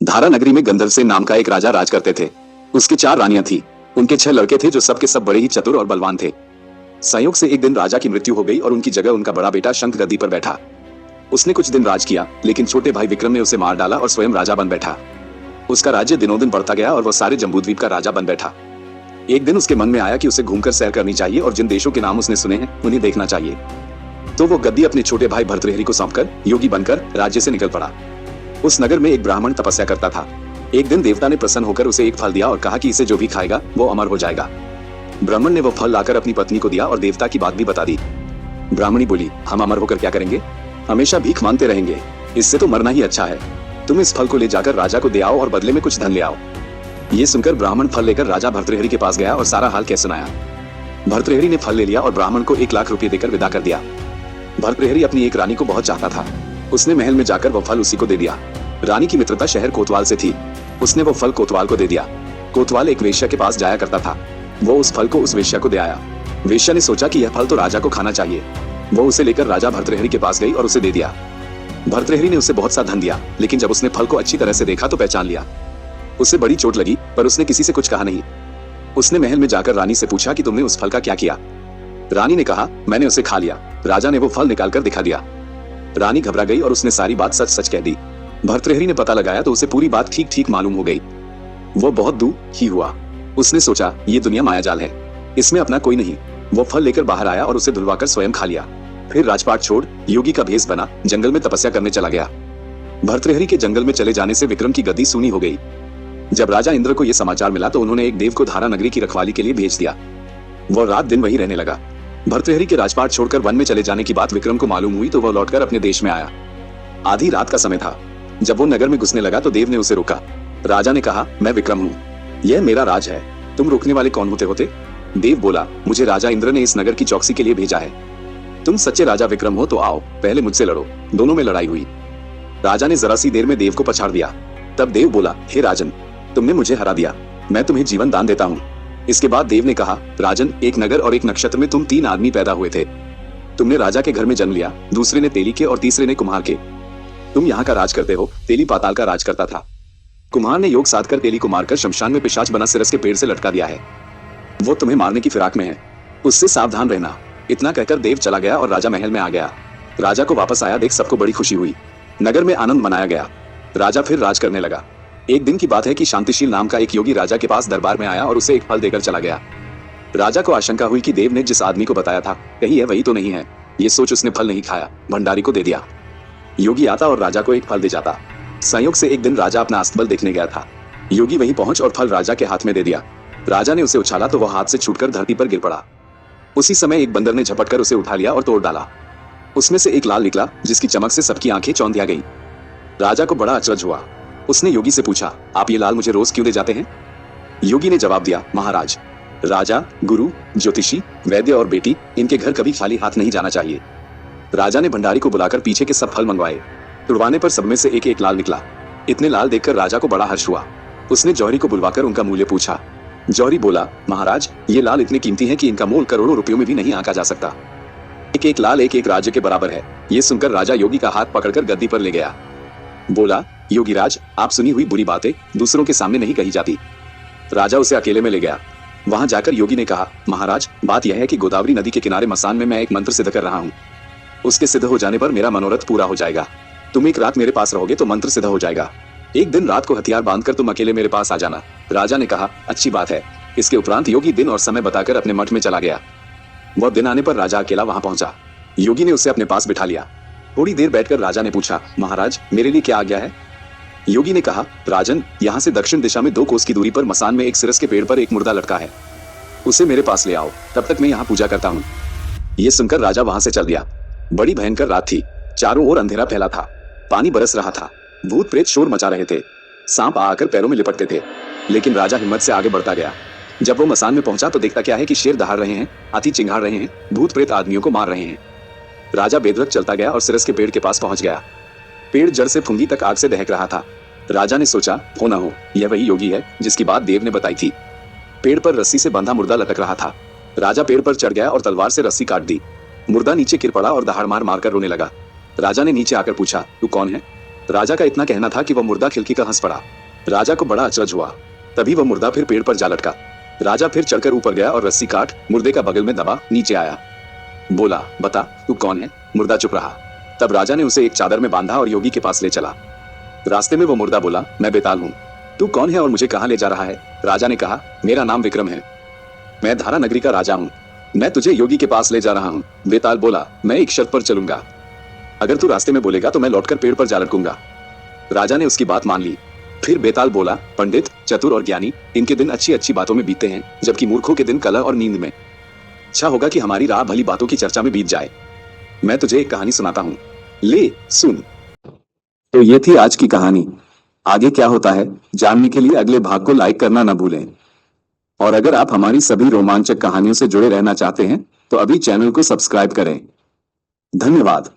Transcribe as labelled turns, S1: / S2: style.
S1: धारा नगरी में गंधर्व नाम का एक राजा राज करते थे। उसकी 4 रानियां थी। उनके 6 लड़के थे जो सबके सब बड़े ही चतुर और बलवान थे। संयोग से एक दिन राजा की मृत्यु हो गई और उनकी जगह उनका बड़ा बेटा शंख गद्दी पर बैठा। उसने कुछ दिन राज किया, लेकिन छोटे भाई विक्रम ने उसे मार डाला और स्वयं राजा बन बैठा। उसका राज्य दिनों दिन बढ़ता गया और वह सारे जम्बूद्वीप का राजा बन बैठा। एक दिन उसके मन में आया कि उसे घूमकर सैर करनी चाहिए और जिन देशों के नाम उसने सुने हैं उन्हें देखना चाहिए। तो वो गद्दी अपने छोटे भाई भर्तृहरि को सौंपकर योगी बनकर राज्य से निकल पड़ा। उस नगर में एक ब्राह्मण तपस्या करता था। एक दिन देवता ने प्रसन्न होकर उसे एक फल दिया और कहा कि इसे जो भी खाएगा वो अमर हो जाएगा। ब्राह्मण ने वो फल लाकर अपनी पत्नी को दिया और देवता की बात भी बता दी। ब्राह्मणी बोली, हम अमर होकर क्या करेंगे? हमेशा भीख मांगते रहेंगे, इससे तो मरना ही अच्छा है। तुम इस फल को ले जाकर राजा को दे आओ और बदले में कुछ धन ले आओ। ये सुनकर ब्राह्मण फल लेकर राजा भर्तृहरि के पास गया और सारा हाल कह सुनाया। भर्तृहरि ने फल ले लिया और ब्राह्मण को 1 लाख रुपए देकर विदा कर दिया। भर्तृहरि अपनी एक रानी को बहुत चाहता था। उसने महल में जाकर वो फल उसी को दे दिया। रानी की मित्रता शहर कोतवाल से थी। उसने वो फल कोतवाल को दे दिया। कोतवाल एक वेश्या के पास जाया करता था। वो उस फल को उस वेश्या को दे आया। वेश्या ने सोचा कि यह फल तो राजा को खाना चाहिए। वो उसे लेकर राजा भर्तृहरि के पास गई और उसे दे दिया। भर्तृहरि ने उसे बहुत सा धन दिया, लेकिन जब उसने फल को अच्छी तरह से देखा तो पहचान लिया। उसे बड़ी चोट लगी, पर उसने किसी से कुछ कहा नहीं। उसने महल में जाकर रानी से पूछा कि तुमने उस फल का क्या किया? रानी ने कहा, मैंने उसे खा लिया। राजा ने वो फल निकालकर दिखा दिया। रानी घबरा गई और उसने सारी बात सच सच कह दी। भर्तृहरि ने पता लगाया तो उसे पूरी बात ठीक ठीक मालूम हो गई। वो बहुत दुखी हुआ। उसने सोचा, ये दुनिया मायाजाल है, इसमें अपना कोई नहीं। वो फल लेकर बाहर आया और उसे धुलवाकर स्वयं खा लिया। फिर राजपाट छोड़ योगी का भेष बना जंगल में तपस्या करने चला गया। भर्तृहरि के जंगल में चले जाने से विक्रम की गद्दी सूनी हो गई। जब राजा इंद्र को यह समाचार मिला तो उन्होंने एक देव को धारा नगरी की रखवाली के लिए भेज दिया। वो रात दिन वहीं रहने लगा। भर्तृहरि के राजपाट छोड़कर वन में चले जाने की बात विक्रम को मालूम हुई तो वह लौटकर अपने देश में आया। आधी रात का समय था। जब वो नगर में घुसने लगा तो देव ने उसे रोका। राजा ने कहा, मैं विक्रम हूँ, यह मेरा राज है, तुम रोकने वाले कौन होते? देव बोला, मुझे राजा इंद्र ने इस नगर की चौकसी के लिए भेजा है। तुम सच्चे राजा विक्रम हो तो आओ, पहले मुझसे लड़ो। दोनों में लड़ाई हुई। राजा ने जरा सी देर में देव को पछाड़ दिया। तब देव बोला, हे राजन, तुमने मुझे हरा दिया, मैं तुम्हें जीवन दान देता हूँ। इसके बाद देव ने कहा, राजन, एक नगर और एक नक्षत्र में तुम 3 आदमी पैदा हुए थे। तुमने राजा के घर में जन्म लिया, दूसरे ने तेली के और तीसरे ने कुम्हार के। तुम यहाँ का राज करते हो, तेली पाताल का राज करता था। कुम्हार ने योग साधकर तेली को मारकर शमशान में पिशाच बना सिरस के पेड़ से लटका दिया है। वो तुम्हें मारने की फिराक में है, उससे सावधान रहना। इतना कहकर देव चला गया और राजा महल में आ गया। राजा को वापस आया देख सबको बड़ी खुशी हुई। नगर में आनंद मनाया गया। राजा फिर राज करने लगा। एक दिन की बात है कि शांतिशील नाम का एक योगी राजा के पास दरबार में आया और उसे एक फल देकर चला गया। राजा को आशंका हुई कि देव ने जिस आदमी को बताया था कहीं है वही तो नहीं है। ये सोच उसने फल नहीं खाया, भंडारी को दे दिया। योगी आता और राजा को एक फल दे जाता। संयोग से एक दिन राजा अपना अस्तबल देखने गया था। योगी वहीं पहुंच और फल राजा के हाथ में दे दिया। राजा ने उसे उछाला तो वह हाथ से छूटकर धरती पर गिर पड़ा। उसी समय एक बंदर ने झपटकर उसे उठा लिया और तोड़ डाला। उसमें से एक लाल निकला जिसकी चमक से सबकी आंखें चौंधिया गई। राजा को बड़ा अचरज हुआ। उसने योगी से पूछा, आप ये लाल मुझे रोज क्यों दे जाते हैं? योगी ने जवाब दिया, महाराज, राजा, गुरु, ज्योतिषी, वैद्य और बेटी, इनके घर कभी खाली हाथ नहीं जाना चाहिए। राजा ने भंडारी को बुलाकर पीछे के सब फल मंगवाए। तुड़वाने पर सब में से एक एक लाल निकला। इतने लाल देखकर राजा को बड़ा हर्ष हुआ। उसने जौहरी को बुलवाकर उनका मूल्य पूछा। जौहरी बोला, महाराज, ये लाल इतने कीमती हैं कि इनका मोल करोड़ों रुपयों में भी नहीं आंका जा सकता। एक एक लाल एक एक राज्य के बराबर है। ये सुनकर राजा योगी का हाथ पकड़कर गद्दी पर ले गया। बोला, योगीराज, आप सुनी हुई बुरी बातें दूसरों के सामने नहीं कही जाती। राजा उसे अकेले में ले गया। वहां जाकर योगी ने कहा, महाराज, बात यह है कि गोदावरी नदी के किनारे मसान में मैं एक मंत्र सिद्ध कर रहा हूँ। उसके सिद्ध हो जाने पर मेरा मनोरथ पूरा हो जाएगा। तुम एक रात मेरे पास रहोगे तो मंत्र सिद्ध हो जाएगा। एक दिन रात को हथियार बांधकर तुम अकेले मेरे पास आ जाना। राजा ने कहा, अच्छी बात है। इसके उपरांत योगी दिन और समय बताकर अपने मठ में चला गया। वह दिन आने पर राजा अकेला वहां पहुंचा। योगी ने उसे अपने पास बिठा लिया। थोड़ी देर बैठकर राजा ने पूछा, महाराज, मेरे लिए क्या आज्ञा है? योगी ने कहा, राजन, यहाँ से दक्षिण दिशा में 2 कोस की दूरी पर मसान में एक सिरस के पेड़ पर एक मुर्दा लटका है। उसे मेरे पास ले आओ, तब तक मैं यहाँ पूजा करता हूँ। ये सुनकर राजा वहां से चल दिया। बड़ी भयंकर रात थी। चारों ओर अंधेरा फैला था। पानी बरस रहा था। भूत प्रेत शोर मचा रहे थे। सांप आकर पैरों में लिपटते थे। लेकिन राजा हिम्मत से आगे बढ़ता गया। जब वो मसान में पहुंचा तो देखता क्या है कि शेर दहाड़ रहे हैं, हाथी चिंघाड़ रहे हैं, भूत प्रेत आदमियों को मार रहे हैं। राजा बेधड़क चलता गया और सिरस के पेड़ के पास पहुंच गया। पेड़ जड़ से फुंगी तक आग से दहक रहा था। राजा ने सोचा, हो ना हो, यह वही योगी है जिसकी बात देव ने बताई थी। पेड़ पर रस्सी से बंधा मुर्दा लटक रहा था। राजा पेड़ पर चढ़ गया और तलवार से रस्सी काट दी। मुर्दा नीचे गिर पड़ा और दहाड़ मार मारकर रोने लगा। राजा ने नीचे आकर पूछा, तू कौन है? राजा का इतना कहना था कि वह मुर्दा खिलखी का हंस पड़ा। राजा को बड़ा अचरज हुआ। तभी वह मुर्दा फिर पेड़ पर जा लटका। राजा फिर चढ़कर ऊपर गया और रस्सी काट मुर्दे का बगल में दबा नीचे आया। बोला, बता तू कौन है? मुर्दा चुप रहा। तब राजा ने उसे एक चादर में बांधा और योगी के पास ले चला। रास्ते में वो मुर्दा बोला, मैं बेताल हूँ। तू कौन है और मुझे कहाँ ले जा रहा है? राजा ने कहा, मेरा नाम विक्रम है, मैं धारा नगरी का राजा हूँ, मैं तुझे योगी के पास ले जा रहा हूँ। बेताल बोला, मैं एक शर्त पर चलूंगा, अगर तू रास्ते में बोलेगा तो मैं लौटकर पेड़ पर जा लटकूंगा। राजा ने उसकी बात मान ली। फिर बेताल बोला, पंडित, चतुर और ज्ञानी, इनके दिन अच्छी अच्छी बातों में बीतते हैं, जबकि मूर्खों के दिन कलह और नींद में। अच्छा होगा कि हमारी राह भली बातों की चर्चा में बीत जाए। मैं तुझे एक कहानी सुनाता हूँ, ले सुन। तो ये थी आज की कहानी। आगे क्या होता है जानने के लिए अगले भाग को लाइक करना न भूलें। और अगर आप हमारी सभी रोमांचक कहानियों से जुड़े रहना चाहते हैं तो अभी चैनल को सब्सक्राइब करें। धन्यवाद।